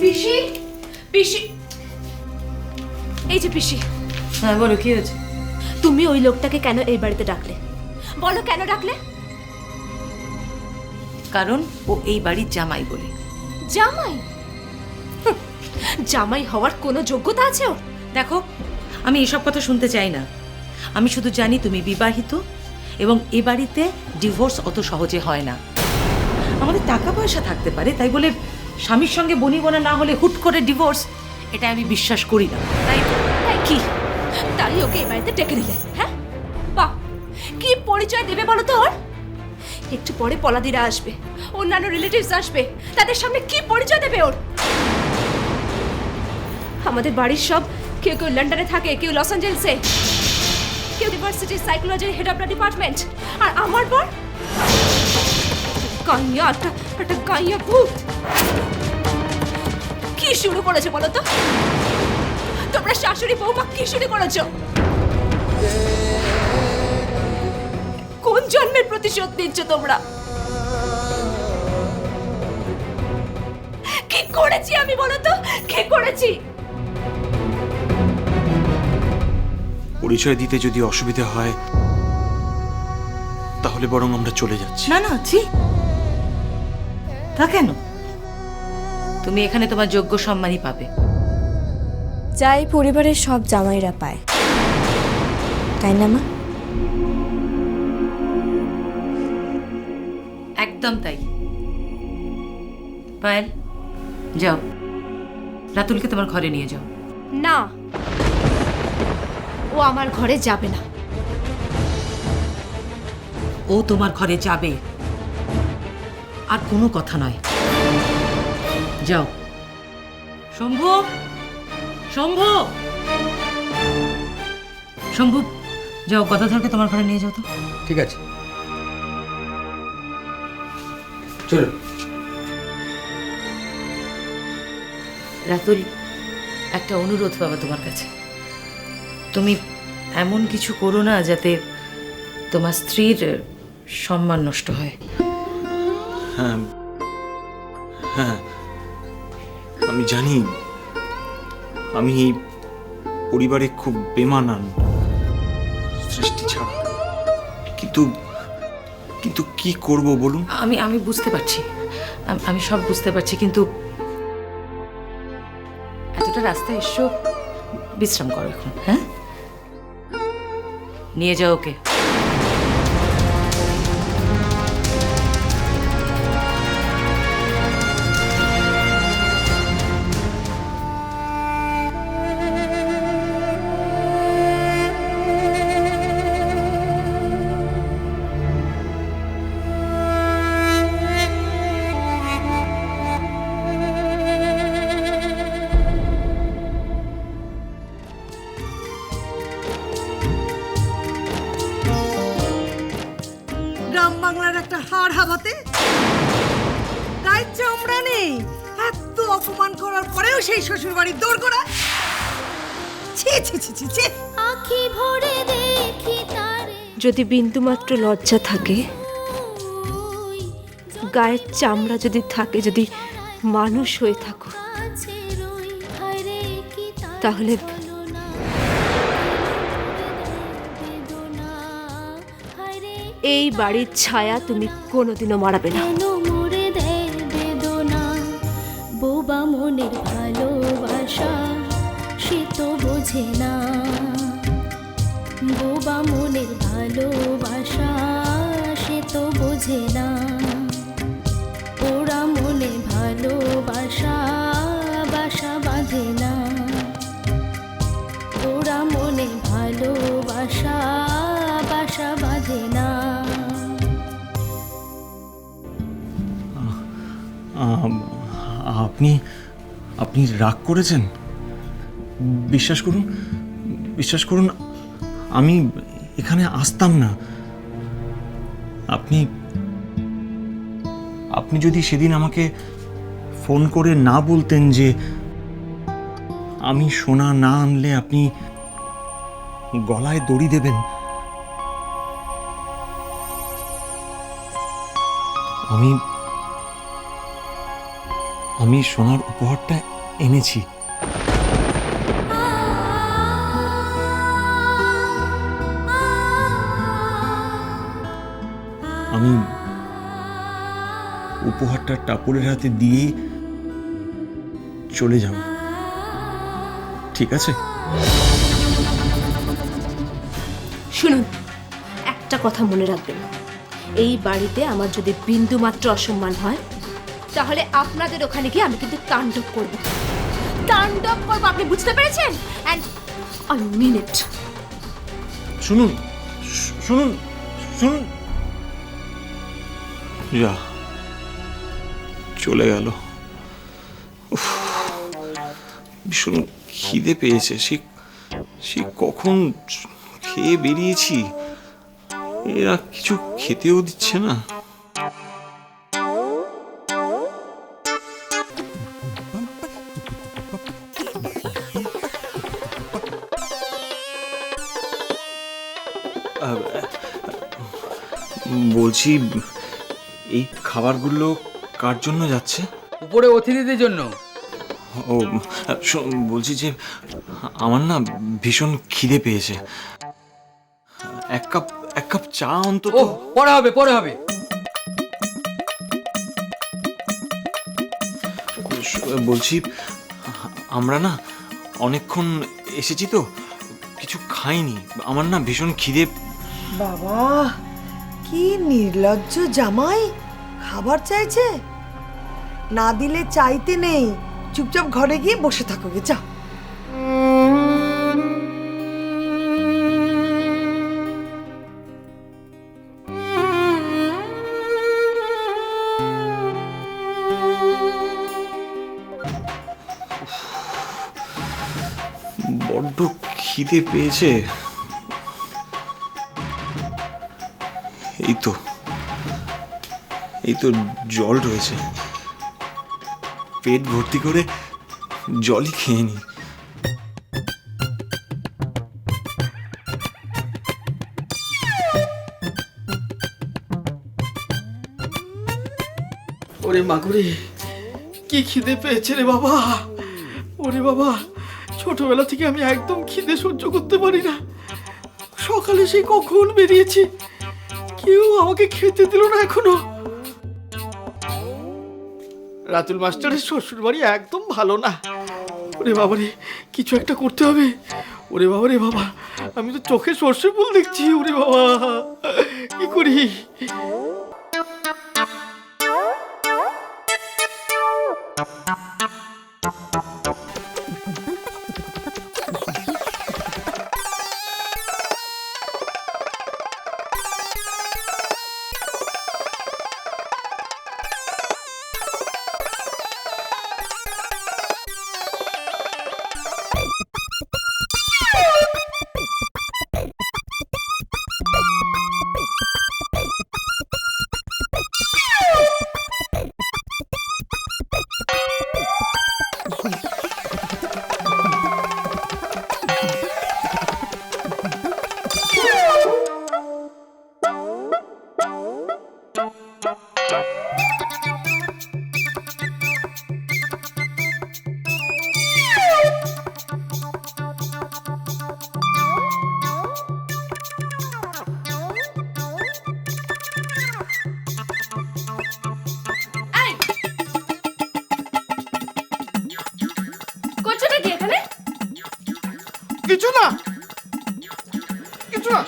পিসি, পিসি, এই যে পিসি। হ্যাঁ বলো, কি হয়েছে? তুমি ওই লোকটাকে কেন এই বাড়িতে ডাকলে? বলো কেন ডাকলে? কারণ ও এই বাড়ির জামাই বলে। জামাই? হুঁ, জামাই হওয়ার কোনো যোগ্যতা আছে ওর? দেখো, আমি এসব কথা শুনতে চাই না। আমি শুধু জানি তুমি বিবাহিত এবং এ বাড়িতে ডিভোর্স অত সহজে হয় না। আমাদের টাকা পয়সা থাকতে পারে, তাই বলে স্বামীর সঙ্গে বনিবনা না হলে হুট করে ডিভোর্স, এটা আমি বিশ্বাস করি না। তাই কি? তাই ওকে এই বাড়িতে ডেকে নিলে? হ্যাঁ, বাহ, কি পরিচয় দেবে বলো তো ওর? একটু পরে পলাদিরা আসবে, অন্যান্য রিলেটিভস আসবে, তাদের সামনে কি পরিচয় দেবে ওর? আমাদের বাড়ির সব কেউ কেউ লন্ডনে থাকে, কেউ লস অ্যাঞ্জেলেসে, কেউ ইউনিভার্সিটির সাইকোলজির হেড অফ দ্য ডিপার্টমেন্ট, আর আমার পর কাইয়া, একটা কাইয়া ভূত। কি শুরু করেছে বলো তো? তোমরা শাশুড়ি বৌমা কি শুরু করেছো? কোন জন্মের প্রতিশোধ নিচ্ছ তোমরা? কি করেছি আমি বলো তো? কি করেছি? পরিচয় দিতে যদি অসুবিধা হয় তাহলে বরং আমরা চলে যাচ্ছি। না না, জি, তা কেন? তুমি এখানে তোমার যোগ্য সম্মানই পাবে। যাই পরিবারের সব জামাইরা পায়, তাই না মা? একদম তাই। পায়েল, যাও, রাতুলকে তোমার ঘরে নিয়ে যাও। না, ও আমার ঘরে যাবে না। ও তোমার ঘরে যাবে, আর কোনো কথা নয়। যাও। শম্ভু, শম্ভু, শম্ভু, যাও গদাধরকে তোমার ঘরে নিয়ে যাও তো। ঠিক আছে, চলো। রাতুল, একটা অনুরোধ বাবা তোমার কাছে। তুমি এমন কিছু করো না যাতে তোমার স্ত্রীর সম্মান নষ্ট হয়। হ্যাঁ হ্যাঁ, আমি জানি আমি এই পরিবারে খুব বেমানান, সৃষ্টি ছাড়া, কিন্তু কিন্তু কি করব বলুন? আমি বুঝতে পারছি, আমি সব বুঝতে পারছি, কিন্তু এতটা রাস্তা এসো, বিশ্রাম করো এখন। হ্যাঁ, নিয়ে যাও ওকে। গ্রাম বাংলার একটা হাড় হাবাতে গায়ের চামড়া নেই, এত অপমান করার পরেও সেই শ্বশুর বাড়ির দৌড় করা। ছি ছি ছি ছি ছি। আখি ভরে দেখি তারে, যদি বিন্দুমাত্র লজ্জা থাকে, গায়ের চামড়া যদি থাকে, যদি মানুষ হয়ে থাকো, আছে রই হায়রে কি তার তাহলে ছলনা, বেদনা, হায়রে এই বাড়ির ছায়া তুমি কোনোদিনও মারাবে না। কেন মোরে দেয় বেদনা, বোবা মনের ভালোবাসা সে তো বোঝে না, বোবা মনের ভালোবাসা সে তো বোঝে না, ওরা মনে ভালোবাসা বাসা বাঁধে না, ওরা মনে ভালোবাসা বাসা বাঁধে না। আপনি আপনি রাগ করেছেন? বিশ্বাস করুন, বিশ্বাস করুন, আমি এখানে আসতাম না। আপনি আপনি যদি সেদিন আমাকে ফোন করে না বলতেন যে আমি সোনা না আনলে আপনি গলায় দড়ি দেবেন, আমি সোনার উপহারটা এনেছি। আমি উপহারটা টাপুরের হাতে দিয়ে চলে যাব, ঠিক আছে? শুনুন, একটা কথা মনে রাখবেন, এই বাড়িতে আমার যদি বিন্দু মাত্র অসম্মান হয় তাহলে আপনাদের ওখানে গিয়ে আমি কিন্তু তাণ্ডব করব। তাণ্ডব করব, আপনি বুঝতে পেরেছেন? অ্যান্ড আই মিন ইট। শুনুন শুনুন শুনুন, যা চলে গেল। উফ, ভীষণ খিদে পেয়েছে, সে কখন খেয়ে বেরিয়েছি, এরা কিছু খেতেও দিচ্ছে না। বলছি, এই খাবারগুলো কার জন্য যাচ্ছে? উপরে অতিথিদের জন্য। ও, বলছি যে আমার না ভীষণ খিদে পেয়েছে, এক কাপ চা অন্তত। ও, পরে হবে পরে হবে। বলছি, আমরা না অনেকক্ষণ এসেছি তো, কিছু খাইনি, আমার না ভীষণ খিদে। বাবা, কি নির্লজ্জ জামাই, খাবার চাইছে। না দিলে চাইতে নেই, চুপচাপ ঘরে গিয়ে বসে থাকো গে, যা। বড্ড খিদে পেয়েছে। এই তো জল রয়েছে, পেট ভর্তি করে জলই খেয়ে নি। ওরে মাগুরি, কি খিদে পেয়েছে রে বাবা। ওরে বাবা, ছোটবেলা থেকে আমি একদম খিদে সহ্য করতে পারি না। সকালে সেই কখন বেরিয়েছি, কেউ আমাকে খেতে দিল না এখনো। রাতুল মাস্টারের শ্বশুর বাড়ি একদম ভালো না। ওরে বাবারে, কিছু একটা করতে হবে। ওরে বাবা রে বাবা, আমি তো চোখে সর্ষে ফুল দেখছি। ওরে বাবা, কি করি? করছোটা কি এখানে? কিছু না, কিছু না।